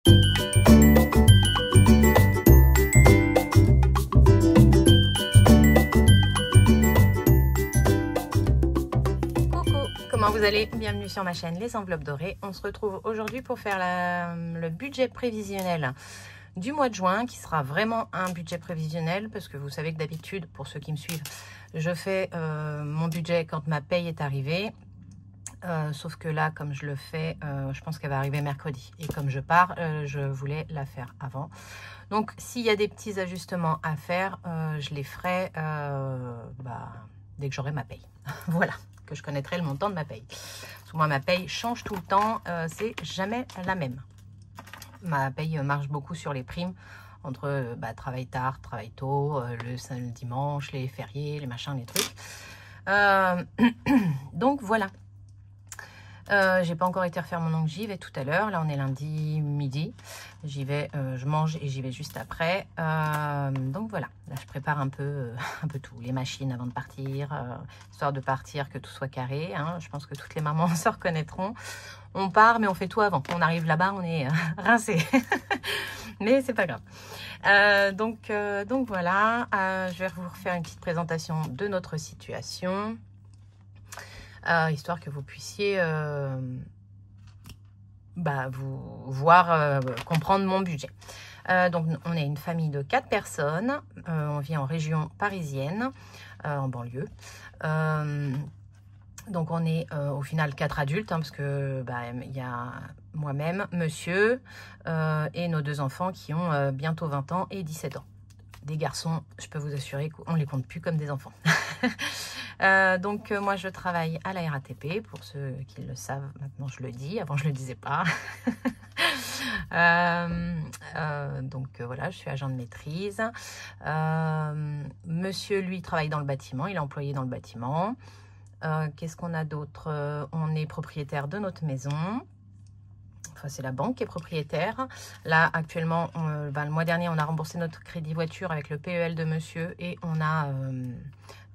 Comment vous allez? Bienvenue sur ma chaîne Les Enveloppes Dorées. On se retrouve aujourd'hui pour faire le budget prévisionnel du mois de juin, qui sera vraiment un budget prévisionnel parce que vous savez que d'habitude, pour ceux qui me suivent, je fais mon budget quand ma paye est arrivée. Sauf que là, comme je le fais, je pense qu'elle va arriver mercredi. Et comme je pars, je voulais la faire avant. Donc, s'il y a des petits ajustements à faire, je les ferai dès que j'aurai ma paye. Voilà, que je connaîtrai le montant de ma paye. Parce que moi, ma paye change tout le temps. C'est jamais la même. Ma paye marche beaucoup sur les primes. Entre travail tard, travail tôt, le dimanche, les fériés, les machins, les trucs. Donc, voilà. J'ai pas encore été refaire mon ongle, j'y vais tout à l'heure. Là on est lundi midi, j'y vais, je mange et j'y vais juste après. Donc voilà, là je prépare un peu tout, les machines avant de partir, histoire de partir, que tout soit carré, hein. Je pense que toutes les mamans se reconnaîtront. On part mais on fait tout avant, on arrive là-bas on est rincé. Mais c'est pas grave. Donc voilà, je vais vous refaire une petite présentation de notre situation. Histoire que vous puissiez vous voir, comprendre mon budget. Donc, on est une famille de 4 personnes. On vit en région parisienne, en banlieue. Donc, on est au final 4 adultes, hein, parce que y a moi-même, monsieur, et nos 2 enfants qui ont bientôt 20 ans et 17 ans. Des garçons, je peux vous assurer qu'on les compte plus comme des enfants. Donc moi je travaille à la RATP, pour ceux qui le savent, maintenant je le dis, avant je le disais pas. Donc voilà, je suis agent de maîtrise. Monsieur lui travaille dans le bâtiment, il est employé dans le bâtiment. Qu'est-ce qu'on a d'autre? On est propriétaire de notre maison. Enfin, c'est la banque qui est propriétaire. Là, actuellement, le mois dernier, on a remboursé notre crédit voiture avec le PEL de monsieur et on a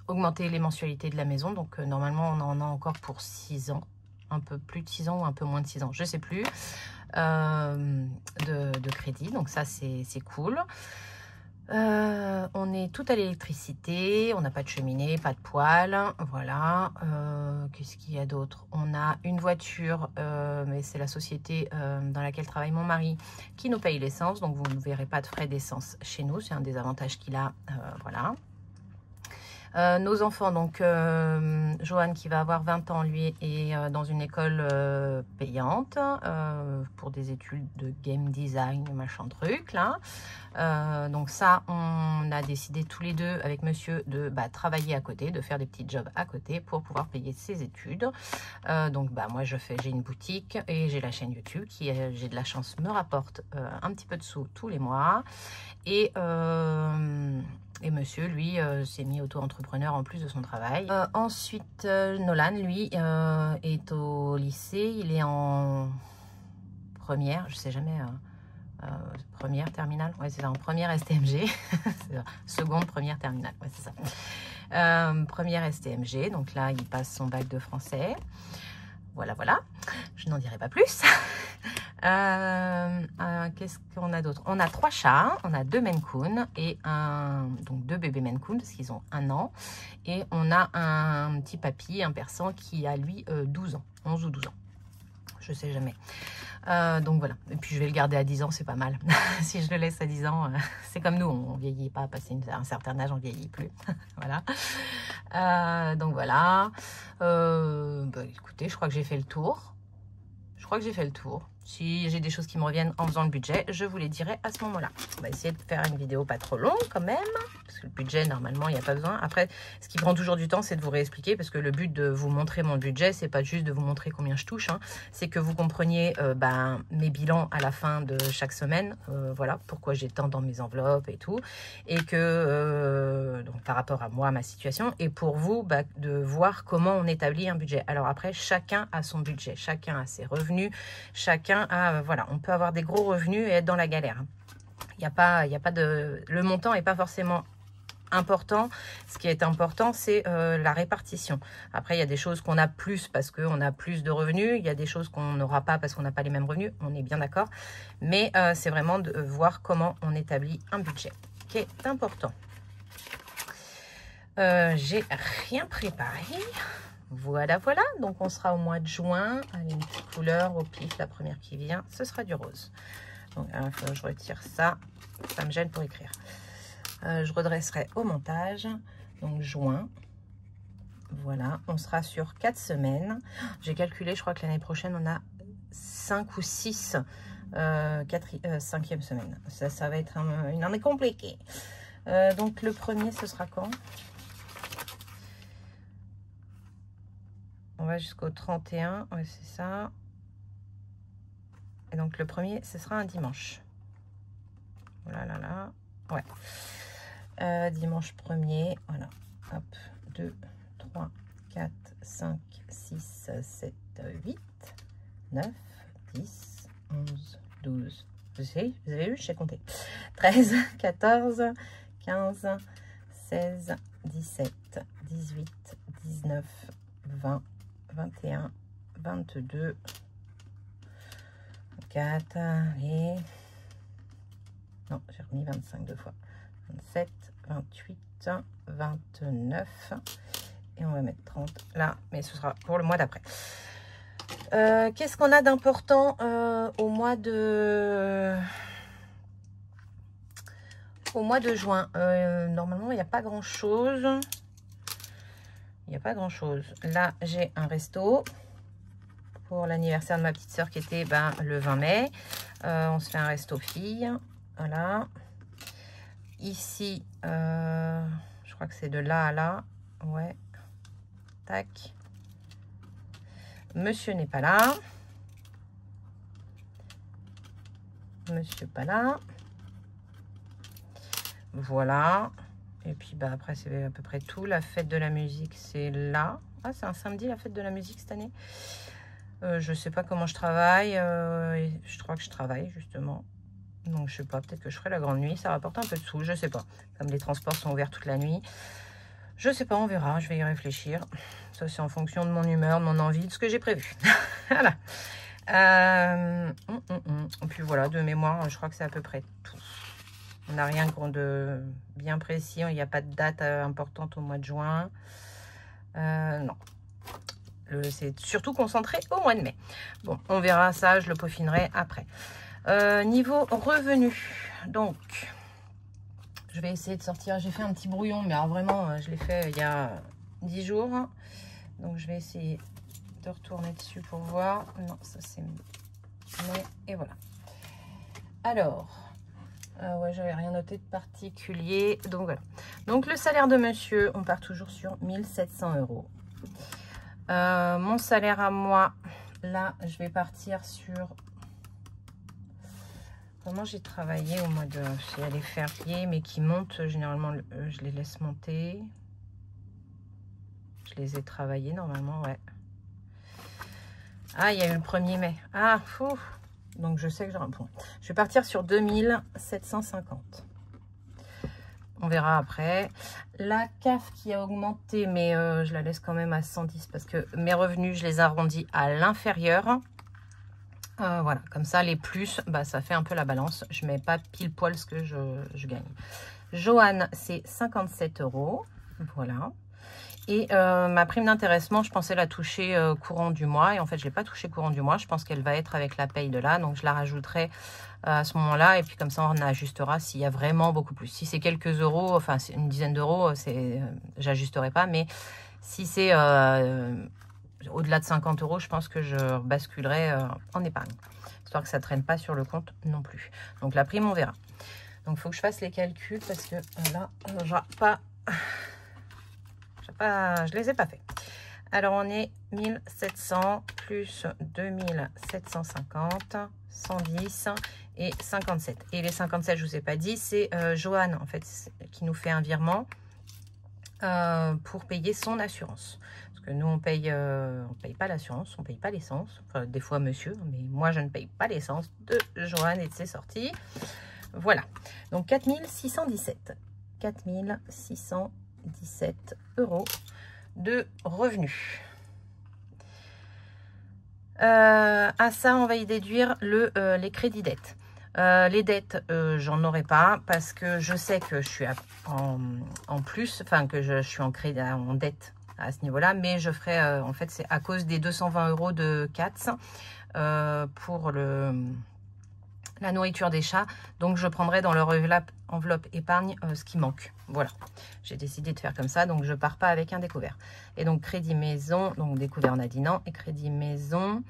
augmenté les mensualités de la maison. Donc, normalement, on en a encore pour 6 ans. Un peu plus de 6 ans ou un peu moins de 6 ans, je ne sais plus, de crédit. Donc, ça, c'est cool. On est tout à l'électricité, on n'a pas de cheminée, pas de poêle, voilà. Qu'est-ce qu'il y a d'autre? On a une voiture, mais c'est la société dans laquelle travaille mon mari qui nous paye l'essence, donc vous ne verrez pas de frais d'essence chez nous, c'est un des avantages qu'il a, voilà. Nos enfants, donc Johan qui va avoir 20 ans, lui est dans une école payante pour des études de game design, machin truc là. Donc ça, on a décidé tous les deux avec monsieur de travailler à côté, de faire des petits jobs à côté pour pouvoir payer ses études. Donc moi j'ai une boutique et j'ai la chaîne YouTube qui, j'ai de la chance, me rapporte un petit peu de sous tous les mois. Et monsieur, lui, s'est mis auto-entrepreneur en plus de son travail. Ensuite, Nolan, lui, est au lycée. Il est en première, je sais jamais, première, terminale. Ouais, c'est ça, en première STMG. Seconde, première, terminale. Ouais, c'est ça. Première STMG. Donc là, il passe son bac de français. Voilà, voilà. Je n'en dirai pas plus. Qu'est-ce qu'on a d'autre? On a 3 chats, on a 2 Maine Coon et donc 2 bébés Maine Coon parce qu'ils ont 1 an. Et on a un petit papy, un persan qui a lui 12 ans, 11 ou 12 ans. Je sais jamais. Donc voilà. Et puis je vais le garder à 10 ans, c'est pas mal. Si je le laisse à 10 ans, c'est comme nous, on vieillit pas. Passer un certain âge, on vieillit plus. Voilà. Donc voilà. Écoutez, je crois que j'ai fait le tour. Si j'ai des choses qui me reviennent en faisant le budget, je vous les dirai à ce moment-là. On va essayer de faire une vidéo pas trop longue quand même, parce que le budget, normalement, il n'y a pas besoin. Après, ce qui prend toujours du temps, c'est de vous réexpliquer, parce que le but de vous montrer mon budget, c'est pas juste de vous montrer combien je touche, hein. C'est que vous compreniez mes bilans à la fin de chaque semaine, voilà, pourquoi j'ai tant dans mes enveloppes et tout, et que, donc par rapport à moi, ma situation, et pour vous, de voir comment on établit un budget. Alors après, chacun a son budget, chacun a ses revenus, chacun a, voilà, on peut avoir des gros revenus et être dans la galère. Il y a pas de, le montant n'est pas forcément important. Ce qui est important, c'est la répartition. Après, il y a des choses qu'on a plus parce qu'on a plus de revenus. Il y a des choses qu'on n'aura pas parce qu'on n'a pas les mêmes revenus. On est bien d'accord. Mais c'est vraiment de voir comment on établit un budget qui est important. J'ai rien préparé. Voilà, voilà. Donc, on sera au mois de juin. Allez, une petite couleur au pif. La première qui vient, ce sera du rose. Donc, il faut que je retire ça. Ça me gêne pour écrire. Je redresserai au montage. Donc, juin. Voilà. On sera sur 4 semaines. J'ai calculé, je crois que l'année prochaine, on a 5 ou 6 5e semaine. Ça va être une année compliquée. Donc, le premier, ce sera quand? On va jusqu'au 31, ouais, c'est ça. Et donc, le premier, ce sera un dimanche. Voilà, là, là. Ouais. Dimanche 1er, voilà. Hop, 2, 3, 4, 5, 6, 7, 8, 9, 10, 11, 12. Vous avez vu, j'ai compté. 13, 14, 15, 16, 17, 18, 19, 20, 21, 22, 4, et... Non, j'ai remis 25 deux fois. 27, 28, 29, et on va mettre 30 là, mais ce sera pour le mois d'après. Qu'est-ce qu'on a d'important au mois de juin? Normalement, il n'y a pas grand-chose. Il n'y a pas grand-chose. Là, j'ai un resto pour l'anniversaire de ma petite sœur qui était le 20 mai. On se fait un resto fille. Voilà. Ici, je crois que c'est de là à là. Ouais. Tac. Monsieur n'est pas là. Monsieur pas là. Voilà. Et puis après, c'est à peu près tout. La fête de la musique, c'est là. Ah, c'est un samedi, la fête de la musique cette année. Je sais pas comment je travaille. Je crois que je travaille, justement. Donc, je sais pas. Peut-être que je ferai la grande nuit. Ça rapporte un peu de sous. Je sais pas. Comme les transports sont ouverts toute la nuit. Je sais pas, on verra. Je vais y réfléchir. Ça, c'est en fonction de mon humeur, de mon envie, de ce que j'ai prévu. Voilà. Et puis voilà, de mémoire, je crois que c'est à peu près tout. On n'a rien de bien précis. Il n'y a pas de date importante au mois de juin. Non. C'est surtout concentré au mois de mai. Bon, on verra ça. Je le peaufinerai après. Niveau revenu. Donc, je vais essayer de sortir. J'ai fait un petit brouillon, mais alors vraiment, je l'ai fait il y a 10 jours. Donc, je vais essayer de retourner dessus pour voir. Non, ça c'est... Mais, et voilà. Alors... ouais, j'avais rien noté de particulier. Donc voilà. Donc le salaire de monsieur, on part toujours sur 1700 €. Mon salaire à moi, là, je vais partir sur... Comment j'ai travaillé au mois de... Il y a les fériés, mais qui montent. Généralement, je les laisse monter. Je les ai travaillés normalement, ouais. Ah, il y a eu le 1er mai. Ah, fou. Donc, je sais que j'aurai un point. Je vais partir sur 2750. On verra après. La CAF qui a augmenté, mais je la laisse quand même à 110 parce que mes revenus, je les arrondis à l'inférieur. Voilà, comme ça, les plus, ça fait un peu la balance. Je ne mets pas pile poil ce que je gagne. Joanne, c'est 57 €. Voilà. Et ma prime d'intéressement, je pensais la toucher courant du mois. Et en fait, je ne l'ai pas touché courant du mois. Je pense qu'elle va être avec la paye de là. Donc, je la rajouterai à ce moment-là. Et puis, comme ça, on ajustera s'il y a vraiment beaucoup plus. Si c'est quelques euros, enfin, une dizaine d'euros, j'ajusterai pas. Mais si c'est au-delà de 50 €, je pense que je basculerai en épargne. Histoire que ça ne traîne pas sur le compte non plus. Donc, la prime, on verra. Donc, il faut que je fasse les calculs parce que là, on n'aura pas... je les ai pas fait. Alors, on est 1700 plus 2750, 110 et 57. Et les 57, je ne vous ai pas dit, c'est Joanne, en fait, qui nous fait un virement pour payer son assurance. Parce que nous, on paye pas l'assurance, on paye pas l'essence. Enfin, des fois, monsieur, mais moi, je ne paye pas l'essence de Joanne et de ses sorties. Voilà. Donc, 4617. 4 617 € de revenus. À ça, on va y déduire les crédits dettes. Les dettes, j'en aurai pas parce que je sais que je suis en plus, enfin que je suis en dette à ce niveau-là, mais je ferai, en fait, c'est à cause des 220 € de CATS pour la nourriture des chats. Donc, je prendrai dans leur enveloppe épargne ce qui manque. Voilà, j'ai décidé de faire comme ça, donc je pars pas avec un découvert. Et donc, crédit maison, donc découvert on a dit non, et crédit maison,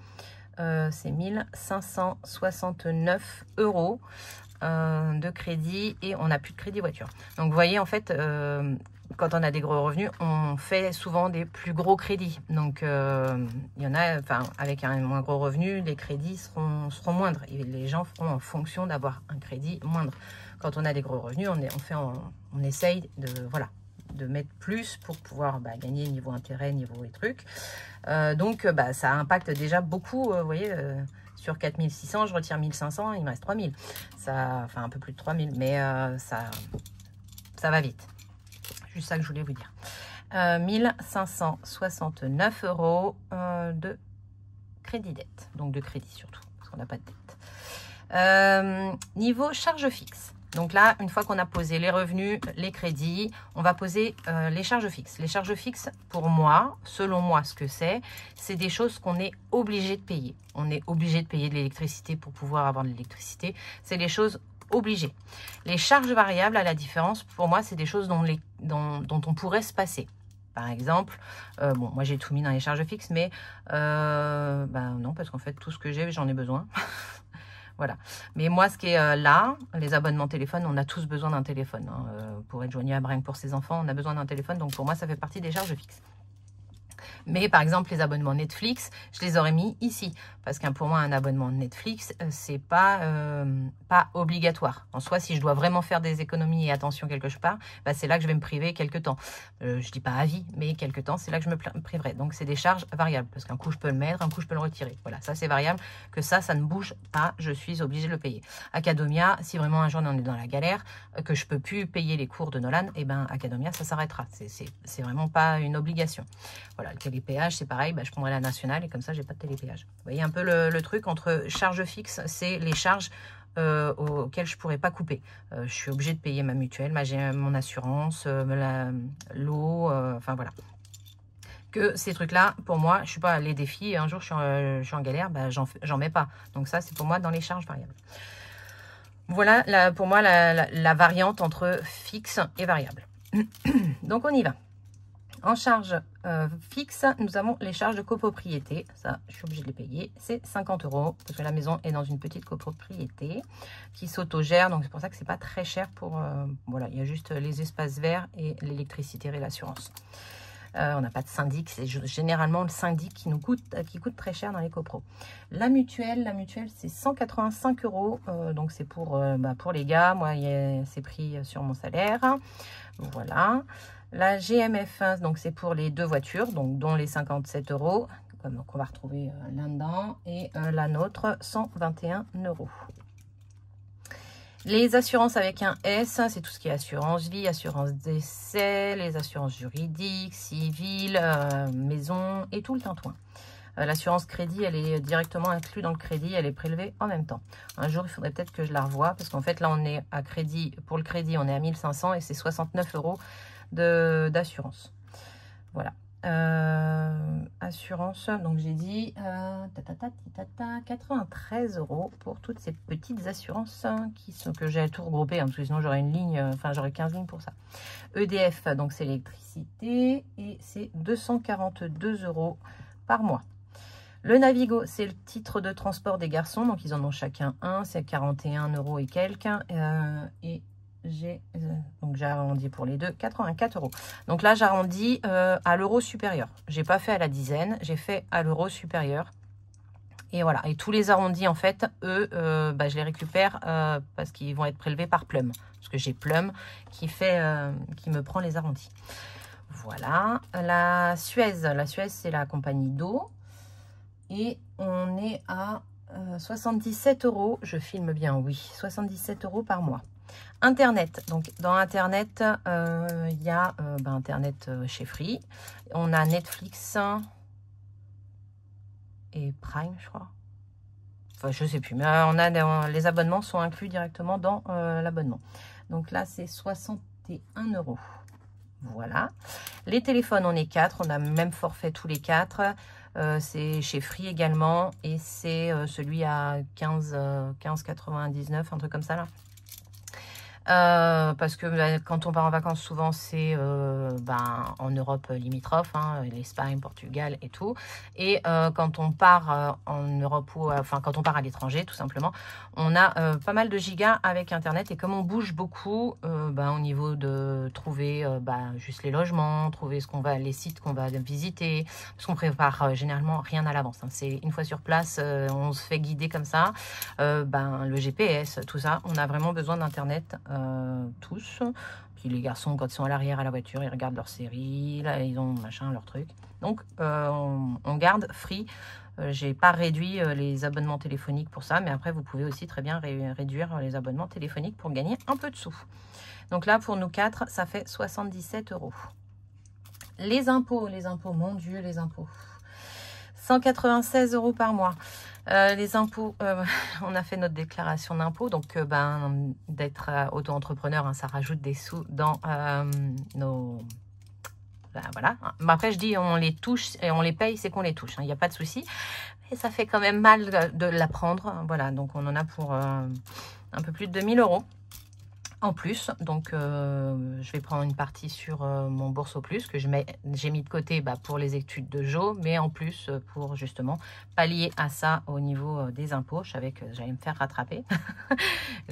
c'est 1569 € de crédit et on n'a plus de crédit voiture. Donc, vous voyez, en fait, quand on a des gros revenus, on fait souvent des plus gros crédits. Donc, il y en a, enfin, avec un moins gros revenu, les crédits seront moindres. Et les gens feront en fonction d'avoir un crédit moindre. Quand on a des gros revenus, on essaye de mettre plus pour pouvoir gagner niveau intérêt, niveau et trucs. Donc, ça impacte déjà beaucoup, vous voyez, sur 4600, je retire 1500, il me reste 3000. Ça, enfin, un peu plus de 3000, mais ça va vite. Juste ça que je voulais vous dire. 1569 € de crédit dette. Donc de crédit surtout, parce qu'on n'a pas de dette. Niveau charges fixes. Donc là, une fois qu'on a posé les revenus, les crédits, on va poser les charges fixes. Les charges fixes, pour moi, selon moi, ce que c'est des choses qu'on est obligé de payer. On est obligé de payer de l'électricité pour pouvoir avoir de l'électricité. C'est des choses obligées. Les charges variables, à la différence, pour moi, c'est des choses dont on pourrait se passer. Par exemple, bon, moi j'ai tout mis dans les charges fixes, mais non, parce qu'en fait, tout ce que j'ai, j'en ai besoin. Voilà. Mais moi, ce qui est là, les abonnements téléphone, on a tous besoin d'un téléphone. Hein. Pour être joignable, rien que pour ses enfants, on a besoin d'un téléphone. Donc, pour moi, ça fait partie des charges fixes. Mais par exemple, les abonnements Netflix, je les aurais mis ici. Parce que pour moi, un abonnement Netflix, c'est pas obligatoire. En soi, si je dois vraiment faire des économies et attention quelque part, c'est là que je vais me priver quelques temps. Je dis pas à vie, mais quelques temps, c'est là que je me priverai. Donc, c'est des charges variables. Parce qu'un coup, je peux le mettre, un coup, je peux le retirer. Voilà, ça, c'est variable. Que ça ne bouge pas. Je suis obligée de le payer. Academia, si vraiment un jour on est dans la galère, que je peux plus payer les cours de Nolan, et Academia, ça s'arrêtera. C'est vraiment pas une obligation. Voilà, le télépéage, c'est pareil, je prendrai la nationale et comme ça, j'ai pas de télépéage. Vous voyez un peu le truc entre charges fixes, c'est les charges auxquelles je pourrais pas couper. Je suis obligée de payer ma mutuelle, mon assurance, l'eau, enfin voilà. Que ces trucs-là, pour moi, je suis pas les défis. Un jour, je suis en galère, j'en mets pas. Donc ça, c'est pour moi dans les charges variables. Voilà, pour moi, la variante entre fixe et variable. Donc, on y va. En charge fixe, nous avons les charges de copropriété. Ça, je suis obligée de les payer. C'est 50 € parce que la maison est dans une petite copropriété qui s'autogère. Donc, c'est pour ça que c'est pas très cher pour... voilà, il y a juste les espaces verts et l'électricité et l'assurance. On n'a pas de syndic. C'est généralement le syndic qui coûte très cher dans les copros. La mutuelle, c'est 185 €. Donc, c'est pour les gars. Moi, c'est pris sur mon salaire. Voilà. La GMF, donc c'est pour les deux voitures, donc dont les 57 €, qu'on va retrouver là-dedans. Et la nôtre, 121 €. Les assurances avec un S, c'est tout ce qui est assurance vie, assurance décès, les assurances juridiques, civiles, maison et tout le tintouin. L'assurance crédit, elle est directement inclue dans le crédit, elle est prélevée en même temps. Un jour, il faudrait peut-être que je la revoie parce qu'en fait, là, on est à crédit, pour le crédit, on est à 1500 et c'est 69 € d'assurance. Voilà. Assurance, donc j'ai dit 93 € pour toutes ces petites assurances que j'ai tout regroupé, parce que sinon j'aurais une ligne, enfin j'aurais 15 lignes pour ça. EDF, donc c'est l'électricité et c'est 242 € par mois. Le Navigo, c'est le titre de transport des garçons, donc ils en ont chacun un, c'est 41 € et quelques, et donc j'ai arrondi pour les deux, 84 €. Donc là, j'arrondis à l'euro supérieur. J'ai pas fait à la dizaine, j'ai fait à l'euro supérieur. Et voilà. Et tous les arrondis, en fait, eux, je les récupère parce qu'ils vont être prélevés par Plum. Parce que j'ai Plum qui me prend les arrondis. Voilà. La Suez, c'est la compagnie d'eau. Et on est à 77 €. Je filme bien, oui. 77 € par mois. Internet. Donc, dans Internet, il y a Internet chez Free. On a Netflix et Prime, je crois. Enfin, je sais plus. Mais on a les abonnements sont inclus directement dans l'abonnement. Donc là, c'est 61 €. Voilà. Les téléphones, on est 4. On a le même forfait tous les 4. C'est chez Free également. Et c'est celui à 15,99, un truc comme ça là. Parce que quand on part en vacances, souvent c'est en Europe limitrophe, hein, l'Espagne, Portugal et tout. Et quand on part en Europe ou quand on part à l'étranger, tout simplement, on a pas mal de gigas avec Internet. Et comme on bouge beaucoup, au niveau de trouver juste les logements, trouver les sites qu'on va visiter, parce qu'on prépare généralement rien à l'avance. Hein. C'est une fois sur place, on se fait guider comme ça. Le GPS, tout ça, on a vraiment besoin d'Internet. Tous. Puis les garçons, quand ils sont à l'arrière à la voiture, ils regardent leur série, là ils ont leur truc. Donc on garde Free. J'ai pas réduit les abonnements téléphoniques pour ça, mais après vous pouvez aussi très bien réduire les abonnements téléphoniques pour gagner un peu de sous. Donc là pour nous 4, ça fait 77 €. Les impôts, mon Dieu, les impôts. 196 € par mois. Les impôts, on a fait notre déclaration d'impôt, donc d'être auto-entrepreneur, hein, ça rajoute des sous dans nos... voilà. Mais après, je dis on les touche et on les paye, c'est qu'on les touche, il n'y a pas de souci. Et ça fait quand même mal de l'apprendre. Voilà, donc on en a pour un peu plus de 2000 € en plus. Donc je vais prendre une partie sur mon Bourse Plus que j'ai mis de côté pour les études de Jo, mais en plus pour justement pallier à ça au niveau des impôts. Je savais que j'allais me faire rattraper.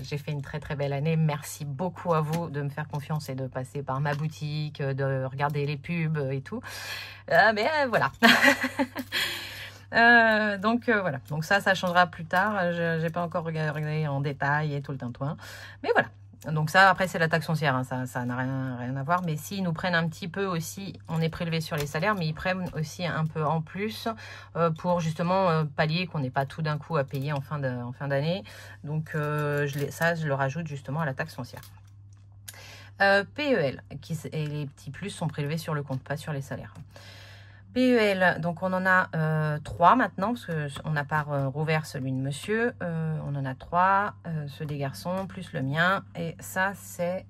J'ai fait une très très belle année. Merci beaucoup à vous de me faire confiance et de passer par ma boutique, de regarder les pubs et tout. Voilà. Voilà, donc ça changera plus tard. Je n'ai pas encore regardé en détail et tout le tintouin, mais voilà. Donc ça, après, c'est la taxe foncière, hein, ça n'a rien à voir. Mais s'ils nous prennent un petit peu aussi, on est prélevé sur les salaires, mais ils prennent aussi un peu en plus pour justement pallier qu'on n'ait pas tout d'un coup à payer en fin d'année. Donc je le rajoute justement à la taxe foncière. PEL, et les petits plus sont prélevés sur le compte, pas sur les salaires. PEL, donc on en a 3 maintenant, parce qu'on n'a pas rouvert celui de monsieur. On en a 3, ceux des garçons, plus le mien. Et ça, c'est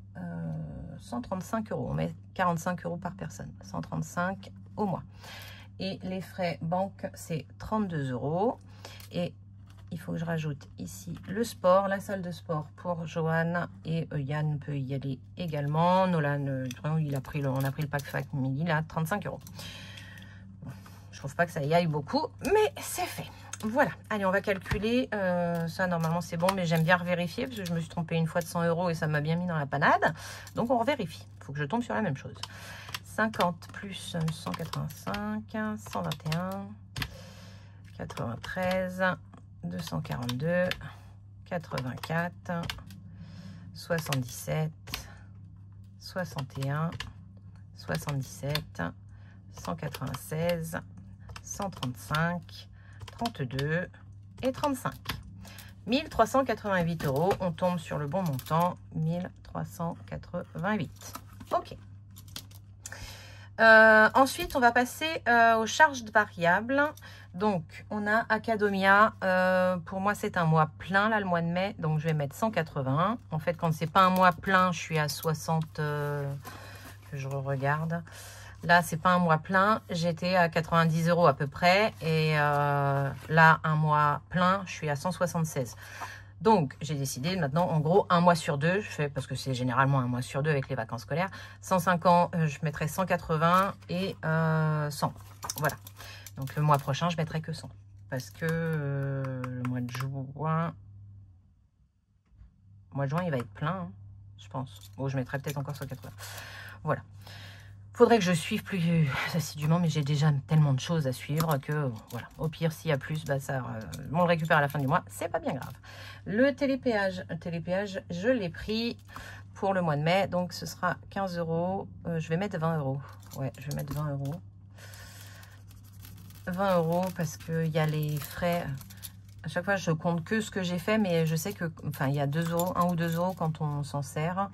135 €. On met 45 € par personne, 135 au mois. Et les frais banque, c'est 32 €. Et il faut que je rajoute ici le sport, la salle de sport pour Johan. Et Yann peut y aller également. Nolan, on a pris le pack family, là, 35 €. Je trouve pas que ça y aille beaucoup, mais c'est fait. Voilà, allez, on va calculer. Ça, normalement, c'est bon, mais j'aime bien revérifier parce que je me suis trompée une fois de 100 € et ça m'a bien mis dans la panade. Donc, on revérifie. Il faut que je tombe sur la même chose. 50 plus 185, 121, 93, 242, 84, 77, 61, 77, 196, 135, 32 et 35. 1388 €. On tombe sur le bon montant. 1388. Ok. Ensuite, on va passer aux charges variables. Donc, on a Academia. Pour moi, c'est un mois plein, là, le mois de mai. Donc, je vais mettre 180. En fait, quand c'est pas un mois plein, je suis à 60. Que je regarde. Là, c'est pas un mois plein. J'étais à 90 € à peu près. Et là, un mois plein, je suis à 176. Donc, j'ai décidé maintenant, en gros, un mois sur 2. Je fais, parce que c'est généralement un mois sur 2 avec les vacances scolaires. 150, je mettrai 180 et 100. Voilà. Donc, le mois prochain, je mettrai que 100. Parce que le mois de juin... Le mois de juin, il va être plein, hein, je pense. Bon, je mettrai peut-être encore 180. Voilà. Faudrait que je suive plus assidûment, mais j'ai déjà tellement de choses à suivre que, voilà, au pire, s'il y a plus, on le récupère à la fin du mois, c'est pas bien grave. Le télépéage, je l'ai pris pour le mois de mai, donc ce sera 15 €. Je vais mettre 20 €. Ouais, je vais mettre 20 €. 20 € parce qu'il y a les frais À chaque fois, je compte que ce que j'ai fait, mais je sais que, enfin, il y a 2 euros, 1 ou 2 euros quand on s'en sert.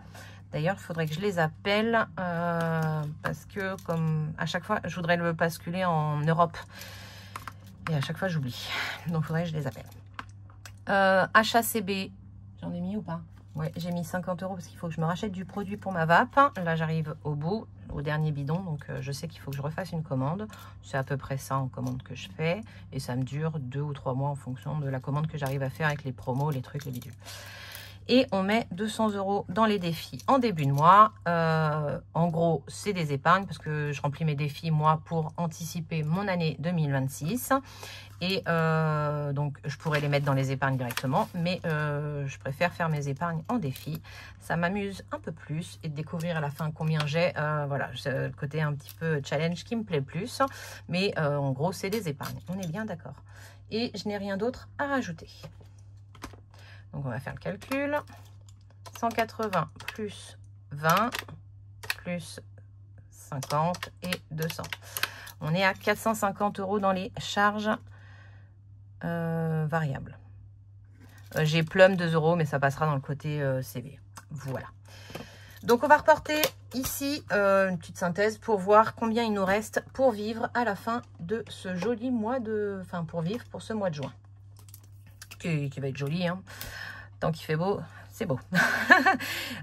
D'ailleurs, il faudrait que je les appelle parce que, comme à chaque fois, je voudrais le basculer en Europe. Et à chaque fois, j'oublie. Donc, il faudrait que je les appelle. HACB, j'en ai mis ou pas? Ouais, j'ai mis 50 euros parce qu'il faut que je me rachète du produit pour ma vape. Là, j'arrive au bout, au dernier bidon. Donc, je sais qu'il faut que je refasse une commande. C'est à peu près ça en commande que je fais. Et ça me dure 2 ou 3 mois en fonction de la commande que j'arrive à faire avec les promos, les trucs, les bidules. Et on met 200 euros dans les défis en début de mois. En gros, c'est des épargnes parce que je remplis mes défis, moi, pour anticiper mon année 2026. Et donc, je pourrais les mettre dans les épargnes directement, mais je préfère faire mes épargnes en défi. Ça m'amuse un peu plus et de découvrir à la fin combien j'ai. Voilà, c'est le côté un petit peu challenge qui me plaît plus. Mais en gros, c'est des épargnes. On est bien d'accord. Et je n'ai rien d'autre à rajouter. Donc, on va faire le calcul. 180 plus 20 plus 50 et 200. On est à 450 euros dans les charges variables. J'ai Plum 2 euros, mais ça passera dans le côté CB. Voilà. Donc, on va reporter ici une petite synthèse pour voir combien il nous reste pour vivre à la fin de ce joli mois de... Enfin, pour vivre pour ce mois de juin. Qui va être joli, hein. Tant qu'il fait beau, c'est beau.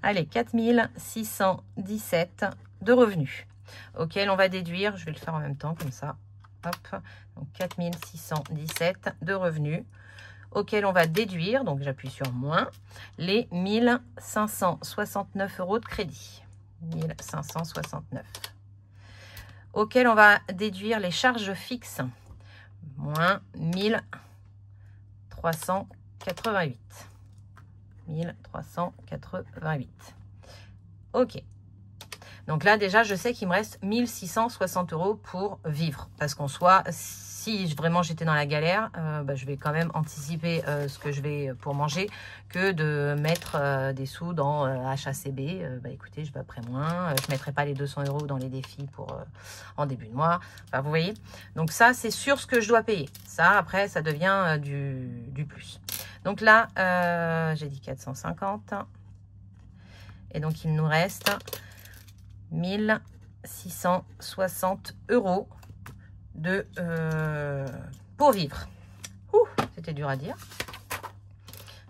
Allez, 4617 de revenus, auquel on va déduire, je vais le faire en même temps, comme ça. Hop, donc 4617 de revenus, auquel on va déduire, donc j'appuie sur moins, les 1569 euros de crédit. 1569. Auquel on va déduire les charges fixes, moins 1388. 1388. Ok. Donc là, déjà, je sais qu'il me reste 1660 euros pour vivre. Parce qu'en soi, si vraiment j'étais dans la galère, je vais quand même anticiper ce que je vais pour manger que de mettre des sous dans HACB. Écoutez, je vais après moins. Je ne mettrai pas les 200 euros dans les défis pour en début de mois. Enfin, vous voyez. Donc ça, c'est sur ce que je dois payer. Ça, après, ça devient du plus. Donc là, j'ai dit 450. Et donc, il nous reste 1660 euros de, pour vivre. C'était dur à dire.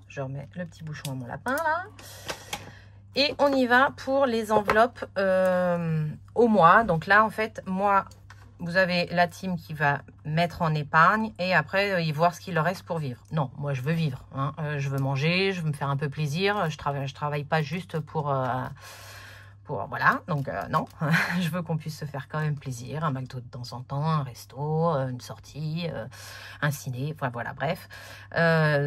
Je remets le petit bouchon à mon lapin, là. Et on y va pour les enveloppes au mois. Donc là, en fait, moi... Vous avez la team qui va mettre en épargne et après, ils voir ce qu'il leur reste pour vivre. Non, moi, je veux vivre. Hein. Je veux manger, je veux me faire un peu plaisir. Je travaille pas juste pour voilà. Donc, non, je veux qu'on puisse se faire quand même plaisir. Un McDo de temps en temps, un resto, une sortie, un ciné. Enfin, voilà, bref.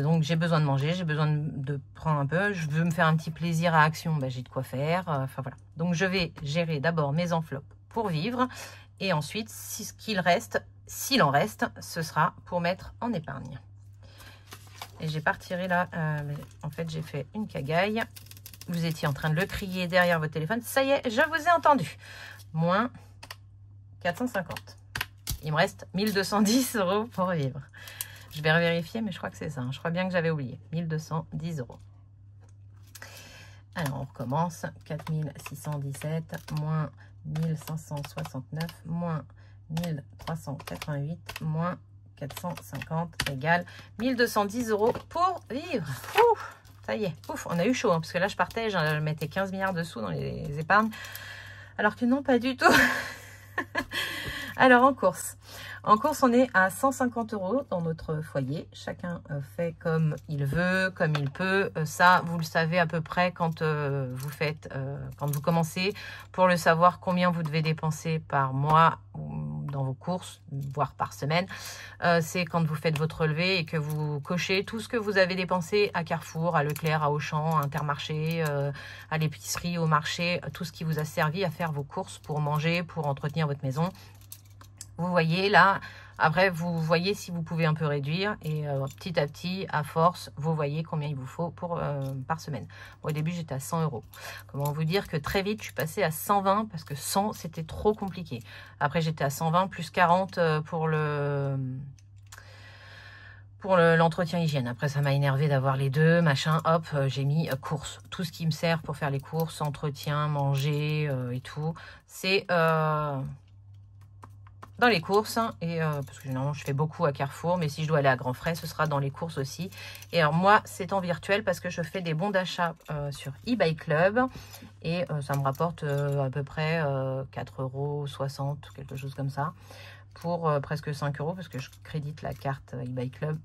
Donc, j'ai besoin de manger, j'ai besoin de prendre un peu. Je veux me faire un petit plaisir à Action. J'ai de quoi faire. Enfin, voilà. Donc, je vais gérer d'abord mes enveloppes pour vivre. Et ensuite, ce qu'il reste, s'il en reste, ce sera pour mettre en épargne. Et j'ai pas retiré là. En fait, j'ai fait une cagaille. Vous étiez en train de le crier derrière votre téléphone. Ça y est, je vous ai entendu. Moins 450. Il me reste 1210 euros pour vivre. Je vais revérifier, mais je crois que c'est ça. Hein. Je crois bien que j'avais oublié. 1210 euros. Alors, on recommence. 4617 moins 1569 moins 1388 moins 450 égale 1210 euros pour vivre. Ouf, ça y est, ouf, on a eu chaud, hein, parce que là je partais, je mettais 15 milliards de sous dans les épargnes, alors que non, pas du tout. Alors en course, on est à 150 euros dans notre foyer. Chacun fait comme il veut, comme il peut. Ça, vous le savez à peu près quand vous faites, quand vous commencez, pour le savoir combien vous devez dépenser par mois dans vos courses, voire par semaine. C'est quand vous faites votre relevé et que vous cochez tout ce que vous avez dépensé à Carrefour, à Leclerc, à Auchan, à Intermarché, à l'épicerie, au marché, tout ce qui vous a servi à faire vos courses pour manger, pour entretenir votre maison. Vous voyez là, après vous voyez si vous pouvez un peu réduire et petit à petit, à force, vous voyez combien il vous faut pour, par semaine. Bon, au début, j'étais à 100 euros. Comment vous dire que très vite, je suis passée à 120 parce que 100, c'était trop compliqué. Après, j'étais à 120 plus 40 pour pour l'entretien hygiène. Après, ça m'a énervé d'avoir les deux, machin. Hop, j'ai mis courses. Tout ce qui me sert pour faire les courses, entretien, manger et tout, c'est dans les courses. Et parce que généralement, je fais beaucoup à Carrefour, mais si je dois aller à Grand Frais, ce sera dans les courses aussi. Et alors moi, c'est en virtuel parce que je fais des bons d'achat sur eBay Club. Et ça me rapporte à peu près 4,60 €, quelque chose comme ça. Pour presque 5 € parce que je crédite la carte eBay Club,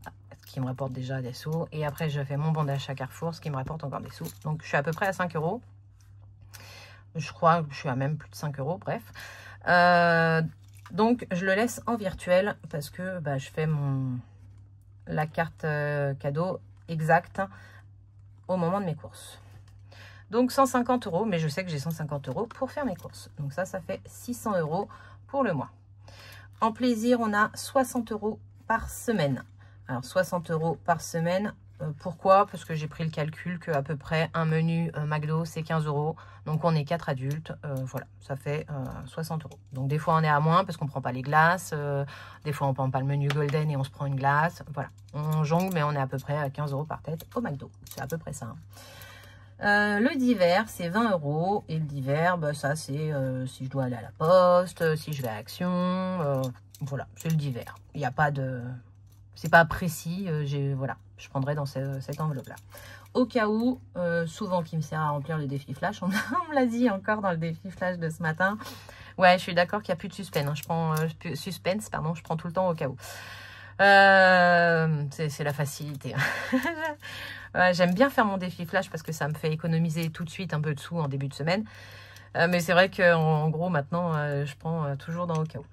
ce qui me rapporte déjà des sous. Et après, je fais mon bon d'achat Carrefour, ce qui me rapporte encore des sous. Donc, je suis à peu près à 5 €. Je crois que je suis à même plus de 5 €, bref. Donc, je le laisse en virtuel parce que bah, je fais la carte cadeau exacte au moment de mes courses. Donc, 150 €, mais je sais que j'ai 150 € pour faire mes courses. Donc, ça fait 600 € pour le mois. En plaisir, on a 60 € par semaine. Alors, 60 € par semaine. Pourquoi? Parce que j'ai pris le calcul qu'à peu près un menu McDo, c'est 15 €. Donc, on est 4 adultes. Voilà, ça fait 60 €. Donc, des fois, on est à moins parce qu'on ne prend pas les glaces. Des fois, on ne prend pas le menu Golden et on se prend une glace. Voilà, on jongle, mais on est à peu près à 15 € par tête au McDo. C'est à peu près ça. Hein. Le divers, c'est 20 €. Et le divers, bah, ça, c'est si je dois aller à la poste, si je vais à Action. Voilà, c'est le divers. Il n'y a pas de... C'est pas précis. Voilà, je prendrai dans cette enveloppe-là. Au cas où, souvent qui me sert à remplir le défi flash. On me l'a dit encore dans le défi flash de ce matin. Ouais, je suis d'accord qu'il n'y a plus de suspense. Hein. Je prends tout le temps au cas où. C'est la facilité. Ouais, j'aime bien faire mon défi flash parce que ça me fait économiser tout de suite un peu de sous en début de semaine. Mais c'est vrai qu'en gros, maintenant, je prends toujours dans au cas où.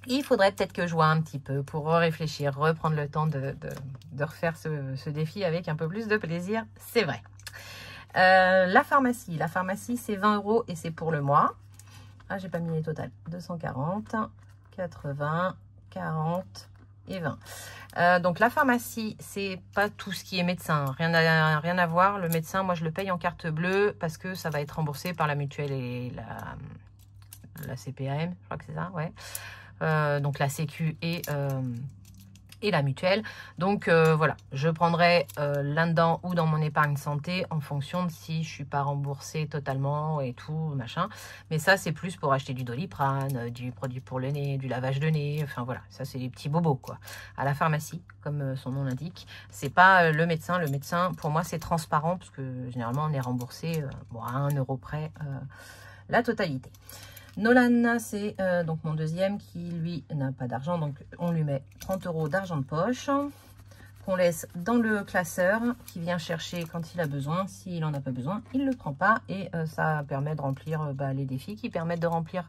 Il faudrait peut-être que je vois un petit peu pour réfléchir, reprendre le temps de refaire ce défi avec un peu plus de plaisir. C'est vrai. La pharmacie, c'est 20 € et c'est pour le mois. Ah, j'ai pas mis les totales. 240, 80, 40 et 20. Donc la pharmacie, c'est pas tout ce qui est médecin, rien à voir. Le médecin, moi je le paye en carte bleue parce que ça va être remboursé par la mutuelle et la CPAM, je crois que c'est ça, ouais. Donc la Sécu et la mutuelle. Donc voilà, je prendrai là-dedans ou dans mon épargne santé en fonction de si je suis pas remboursée totalement et tout, machin. Mais ça, c'est plus pour acheter du Doliprane, du produit pour le nez, du lavage de nez. Enfin voilà, ça c'est les petits bobos quoi. À la pharmacie, comme son nom l'indique. C'est pas le médecin. Le médecin, pour moi, c'est transparent parce que généralement, on est remboursé bon, à 1 € près la totalité. Nolan, c'est donc mon deuxième qui, lui, n'a pas d'argent. Donc, on lui met 30 € d'argent de poche qu'on laisse dans le classeur qui vient chercher quand il a besoin. S'il n'en a pas besoin, il ne le prend pas. Et ça permet de remplir les défis qui permettent de remplir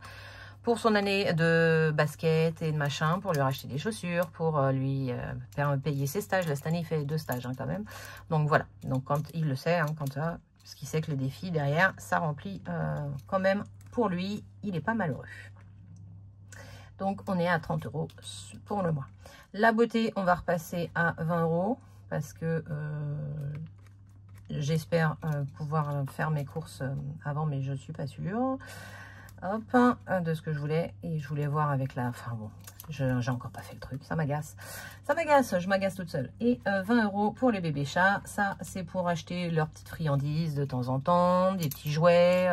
pour son année de basket et de machin, pour lui racheter des chaussures, pour lui payer ses stages. Là, cette année, il fait 2 stages hein, quand même. Donc, voilà. Donc, quand il le sait, hein, parce qu'il sait que les défis, derrière, ça remplit quand même. Pour lui, il n'est pas malheureux. Donc, on est à 30 € pour le mois. La beauté, on va repasser à 20 € parce que j'espère pouvoir faire mes courses avant, mais je ne suis pas sûre. Hop, de ce que je voulais. Et je voulais voir avec la... Enfin bon, j'ai encore pas fait le truc. Ça m'agace. Ça m'agace, je m'agace toute seule. Et 20 € pour les bébés chats. Ça, c'est pour acheter leurs petites friandises de temps en temps, des petits jouets,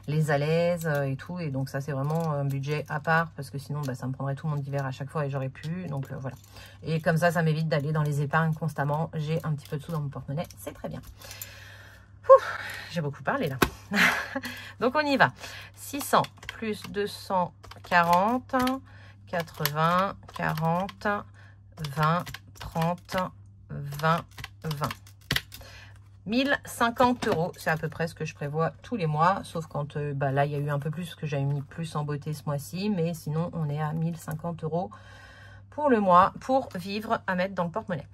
les alaises et tout. Et donc ça, c'est vraiment un budget à part parce que sinon, ça me prendrait tout mon hiver à chaque fois et j'aurais pu. Donc voilà. Et comme ça m'évite d'aller dans les épargnes constamment. J'ai un petit peu de sous dans mon porte-monnaie. C'est très bien. J'ai beaucoup parlé là. Donc on y va. 600 plus 240, 80, 40, 20, 30, 20, 20. 1050 €, c'est à peu près ce que je prévois tous les mois, sauf quand là il y a eu un peu plus, parce que j'avais mis plus en beauté ce mois-ci, mais sinon on est à 1050 € pour le mois, pour vivre à mettre dans le porte-monnaie.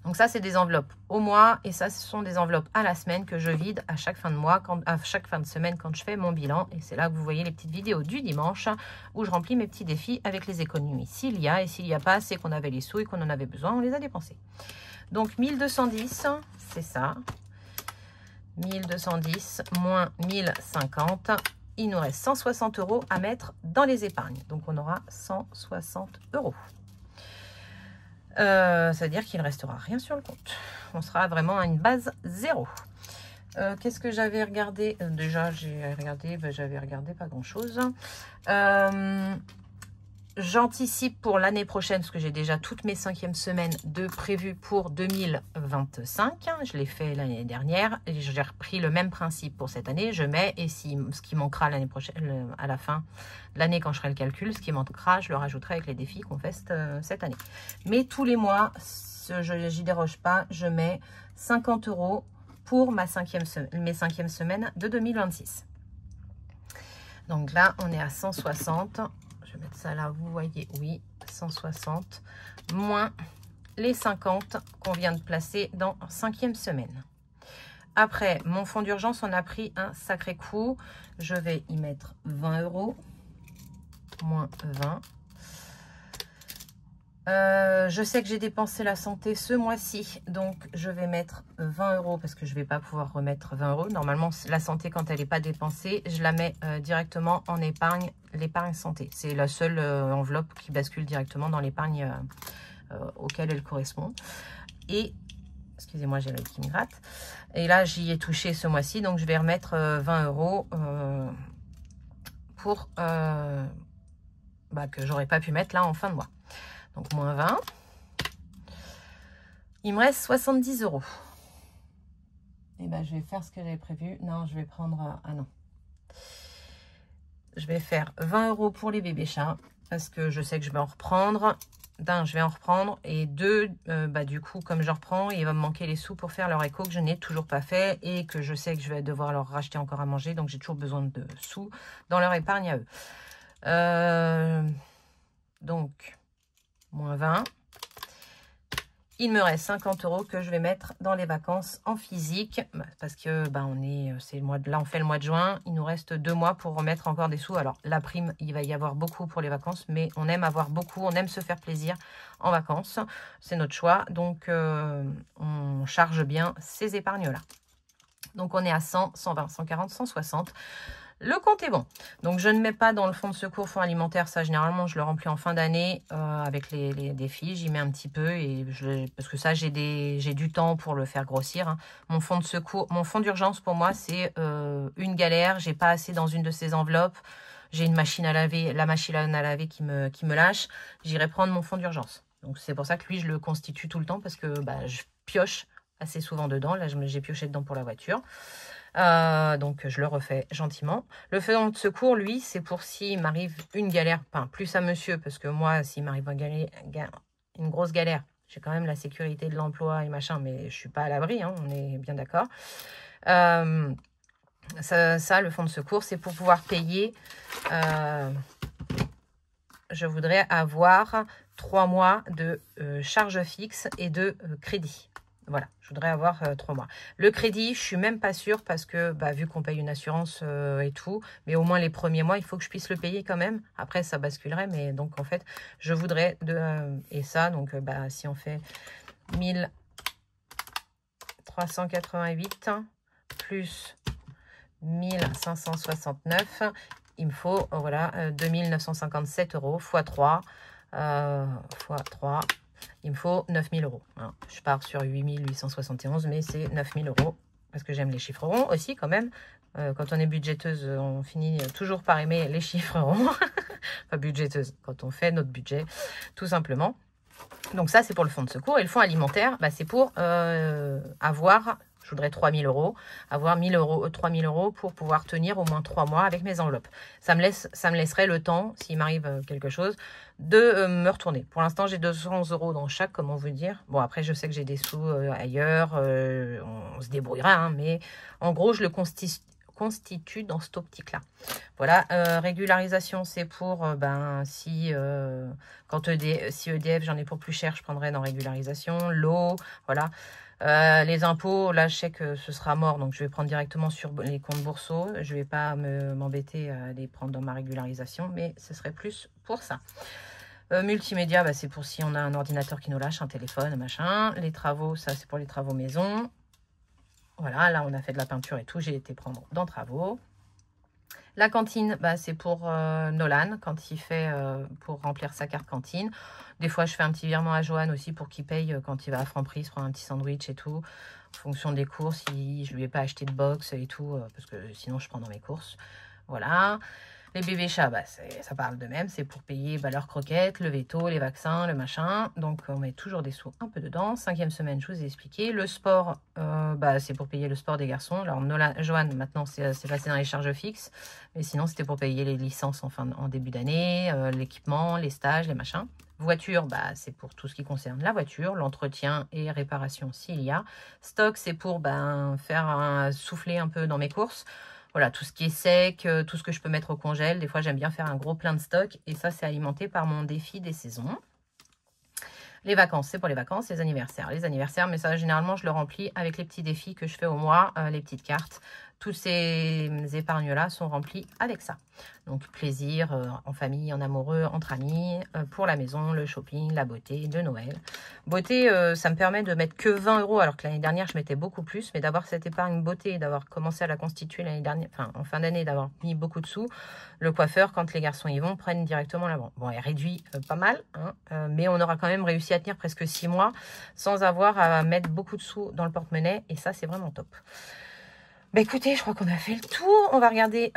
Donc ça, c'est des enveloppes au mois et ça, ce sont des enveloppes à la semaine que je vide à chaque fin de mois, à chaque fin de semaine quand je fais mon bilan. Et c'est là que vous voyez les petites vidéos du dimanche où je remplis mes petits défis avec les économies. S'il y a et s'il n'y a pas, c'est qu'on avait les sous et qu'on en avait besoin, on les a dépensés. Donc 1210, c'est ça. 1210 moins 1050, il nous reste 160 € à mettre dans les épargnes. Donc on aura 160 €. C'est-à-dire qu'il ne restera rien sur le compte. On sera vraiment à une base 0. Qu'est-ce que j'avais regardé? Déjà, j'avais regardé pas grand-chose. J'anticipe pour l'année prochaine, parce que j'ai déjà toutes mes 5e semaines de prévues pour 2025. Je l'ai fait l'année dernière et j'ai repris le même principe pour cette année. Je mets, et si ce qui manquera l'année prochaine, à la fin de l'année quand je ferai le calcul, ce qui manquera, je le rajouterai avec les défis qu'on fait cette année. Mais tous les mois, j'y déroge pas, je mets 50 € pour mes 5e semaines de 2026. Donc là, on est à 160. Je vais mettre ça là, vous voyez, oui, 160, moins les 50 qu'on vient de placer dans 5e semaine. Après, mon fonds d'urgence, on a pris un sacré coup. Je vais y mettre 20 €, moins 20. Je sais que j'ai dépensé la santé ce mois-ci, donc je vais mettre 20 € parce que je ne vais pas pouvoir remettre 20 €. Normalement, la santé, quand elle n'est pas dépensée, je la mets directement en épargne, l'épargne santé. C'est la seule enveloppe qui bascule directement dans l'épargne auquel elle correspond. Et, excusez-moi, j'ai l'œil qui me gratte. Et là, j'y ai touché ce mois-ci, donc je vais remettre 20 € pour que j'aurais pas pu mettre là en fin de mois. Donc, moins 20. Il me reste 70 €. Et ben, je vais faire ce que j'avais prévu. Non, je vais prendre... Ah non. Je vais faire 20 € pour les bébés chats. Parce que je sais que je vais en reprendre. D'un, je vais en reprendre. Et deux, du coup, comme je reprends, il va me manquer les sous pour faire leur écho que je n'ai toujours pas fait. Et que je sais que je vais devoir leur racheter encore à manger. Donc, j'ai toujours besoin de sous dans leur épargne à eux. Donc... moins 20. Il me reste 50 € que je vais mettre dans les vacances en physique. Parce que là, on fait le mois de juin. Il nous reste 2 mois pour remettre encore des sous. Alors, la prime, il va y avoir beaucoup pour les vacances. Mais on aime avoir beaucoup. On aime se faire plaisir en vacances. C'est notre choix. Donc, on charge bien ces épargnes-là. Donc, on est à 100, 120, 140, 160. Le compte est bon. Donc, je ne mets pas dans le fonds de secours, fonds alimentaire. Ça, généralement, je le remplis en fin d'année avec les défis. J'y mets un petit peu parce que ça, j'ai du temps pour le faire grossir. Hein. Mon fonds de secours, mon fonds d'urgence, pour moi, c'est une galère. J'ai pas assez dans une de ces enveloppes. J'ai une machine à laver, la machine à laver qui me lâche. J'irai prendre mon fonds d'urgence. Donc, c'est pour ça que lui, je le constitue tout le temps parce que je pioche assez souvent dedans. Là, j'ai pioché dedans pour la voiture. Donc, je le refais gentiment. Le fonds de secours, lui, c'est pour s'il m'arrive une galère, enfin, plus à monsieur, parce que moi, s'il m'arrive une grosse galère, j'ai quand même la sécurité de l'emploi et machin, mais je suis pas à l'abri, hein, on est bien d'accord. Ça, le fonds de secours, c'est pour pouvoir payer. Je voudrais avoir 3 mois de charge fixe et de crédit. Voilà, je voudrais avoir 3 mois. Le crédit, je suis même pas sûre parce que vu qu'on paye une assurance et tout, mais au moins les premiers mois, il faut que je puisse le payer quand même. Après, ça basculerait, mais donc en fait, je voudrais et ça, donc si on fait 1388 plus 1569, il me faut 2957 € x 3 x 3. Il me faut 9000 €. Alors, je pars sur 8871, mais c'est 9000 € parce que j'aime les chiffres ronds aussi quand même. Quand on est budgéteuse, on finit toujours par aimer les chiffres ronds. Pas budgéteuse, quand on fait notre budget, tout simplement. Donc ça, c'est pour le fonds de secours. Et le fonds alimentaire, c'est pour avoir, je voudrais 3000 €, avoir 3000 € pour pouvoir tenir au moins 3 mois avec mes enveloppes. Ça me laisserait le temps, s'il m'arrive quelque chose, de me retourner. Pour l'instant, j'ai 200 € dans chaque, comment vous dire. Bon, après, je sais que j'ai des sous ailleurs, on se débrouillera, hein, mais en gros, je le constitue dans cette optique-là. Voilà, régularisation, c'est pour, si EDF, j'en ai pour plus cher, je prendrai dans régularisation. L'eau, voilà. Les impôts, là, je sais que ce sera mort, donc je vais prendre directement sur les comptes bourseaux. Je ne vais pas m'embêter à les prendre dans ma régularisation, mais ce serait plus pour ça. Multimédia, c'est pour si on a un ordinateur qui nous lâche, un téléphone, machin. Les travaux, ça, c'est pour les travaux maison. Voilà, là, on a fait de la peinture et tout. J'ai été prendre dans travaux. La cantine, bah, c'est pour Nolan quand il fait pour remplir sa carte cantine. Des fois, je fais un petit virement à Johan aussi pour qu'il paye quand il va à Franprix, prendre un petit sandwich et tout. En fonction des courses, si je lui ai pas acheté de box et tout, parce que sinon je prends dans mes courses. Voilà. Les bébés chats, bah, ça parle de même. C'est pour payer bah, leurs croquettes, le veto, les vaccins, le machin. Donc, on met toujours des sous un peu dedans. 5e semaine, je vous ai expliqué. Le sport, bah, c'est pour payer le sport des garçons. Alors, Johan, maintenant, c'est passé dans les charges fixes. Mais sinon, c'était pour payer les licences en début d'année, l'équipement, les stages, les machins. Voiture, bah, c'est pour tout ce qui concerne la voiture, l'entretien et réparation s'il y a. Stock, c'est pour ben, faire souffler un peu dans mes courses. Voilà, tout ce qui est sec, tout ce que je peux mettre au congèle. Des fois, j'aime bien faire un gros plein de stock. Et ça, c'est alimenté par mon défi des saisons. Les vacances, c'est pour les vacances. Les anniversaires, mais ça, généralement, je le remplis avec les petits défis que je fais au mois, les petites cartes. Tous ces épargnes-là sont remplis avec ça. Donc, plaisir en famille, en amoureux, entre amis, pour la maison, le shopping, la beauté de Noël. Beauté, ça me permet de mettre que 20 €, alors que l'année dernière, je mettais beaucoup plus. Mais d'avoir cette épargne beauté, d'avoir commencé à la constituer l'année dernière, enfin, en fin d'année, d'avoir mis beaucoup de sous, le coiffeur, quand les garçons y vont, prennent directement la banque. Bon, elle réduit pas mal, hein, mais on aura quand même réussi à tenir presque 6 mois sans avoir à mettre beaucoup de sous dans le porte-monnaie. Et ça, c'est vraiment top. Bah écoutez, je crois qu'on a fait le tour. On va regarder.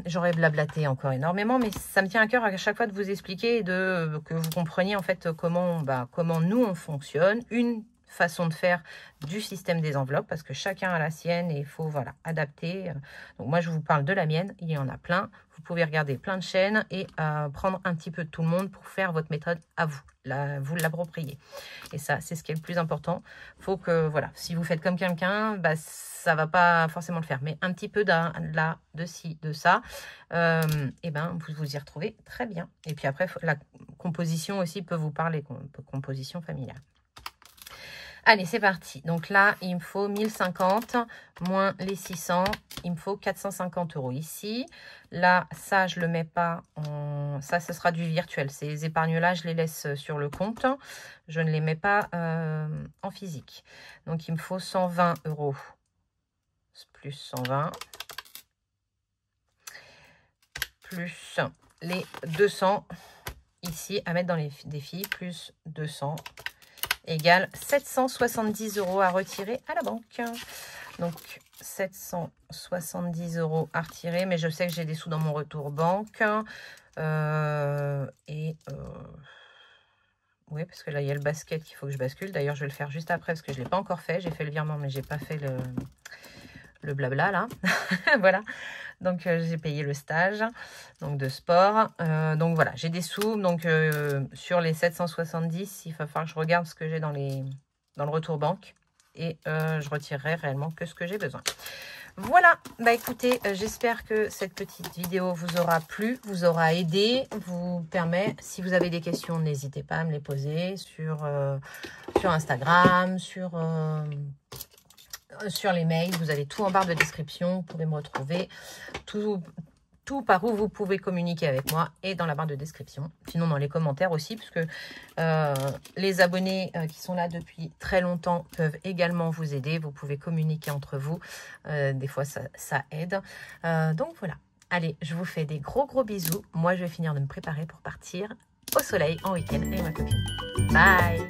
J'aurais blablaté encore énormément, mais ça me tient à cœur à chaque fois de vous expliquer et que vous compreniez en fait comment nous on fonctionne. Une façon de faire du système des enveloppes parce que chacun a la sienne et il faut voilà adapter. Donc moi je vous parle de la mienne, il y en a plein. Vous pouvez regarder plein de chaînes et prendre un petit peu de tout le monde pour faire votre méthode à vous. Vous l'appropriez. Et ça, c'est ce qui est le plus important. Faut que, voilà, si vous faites comme quelqu'un, bah, ça va pas forcément le faire. Mais un petit peu de ci, de ça, et ben, vous y retrouvez très bien. Et puis après, la composition aussi peut vous parler, composition familiale. Allez, c'est parti. Donc là, il me faut 1050 moins les 600. Il me faut 450 € ici. Là, ça, je ne le mets pas en... Ça, ce sera du virtuel. Ces épargnes-là, je les laisse sur le compte. Je ne les mets pas en physique. Donc, il me faut 120 € plus 120 plus les 200 ici à mettre dans les défis plus 200 égale 770 € à retirer à la banque. Donc 770 € à retirer, mais je sais que j'ai des sous dans mon retour banque. Oui, parce que là, il y a le basket qu'il faut que je bascule. D'ailleurs, je vais le faire juste après parce que je ne l'ai pas encore fait. J'ai fait le virement, mais je n'ai pas fait le blabla là. Voilà. Donc, j'ai payé le stage donc de sport. Donc, voilà, j'ai des sous. Donc, sur les 770, il va falloir que je regarde ce que j'ai dans le retour banque. Et je retirerai réellement que ce que j'ai besoin. Voilà, bah écoutez, j'espère que cette petite vidéo vous aura plu, vous aura aidé, vous permet, si vous avez des questions, n'hésitez pas à me les poser sur Instagram, sur les mails, vous avez tout en barre de description, vous pouvez me retrouver, tout par où vous pouvez communiquer avec moi et dans la barre de description. Sinon, dans les commentaires aussi, puisque les abonnés qui sont là depuis très longtemps peuvent également vous aider. Vous pouvez communiquer entre vous. Des fois, ça aide. Donc, voilà. Allez, je vous fais des gros bisous. Moi, je vais finir de me préparer pour partir au soleil en week-end avec ma copine. Bye!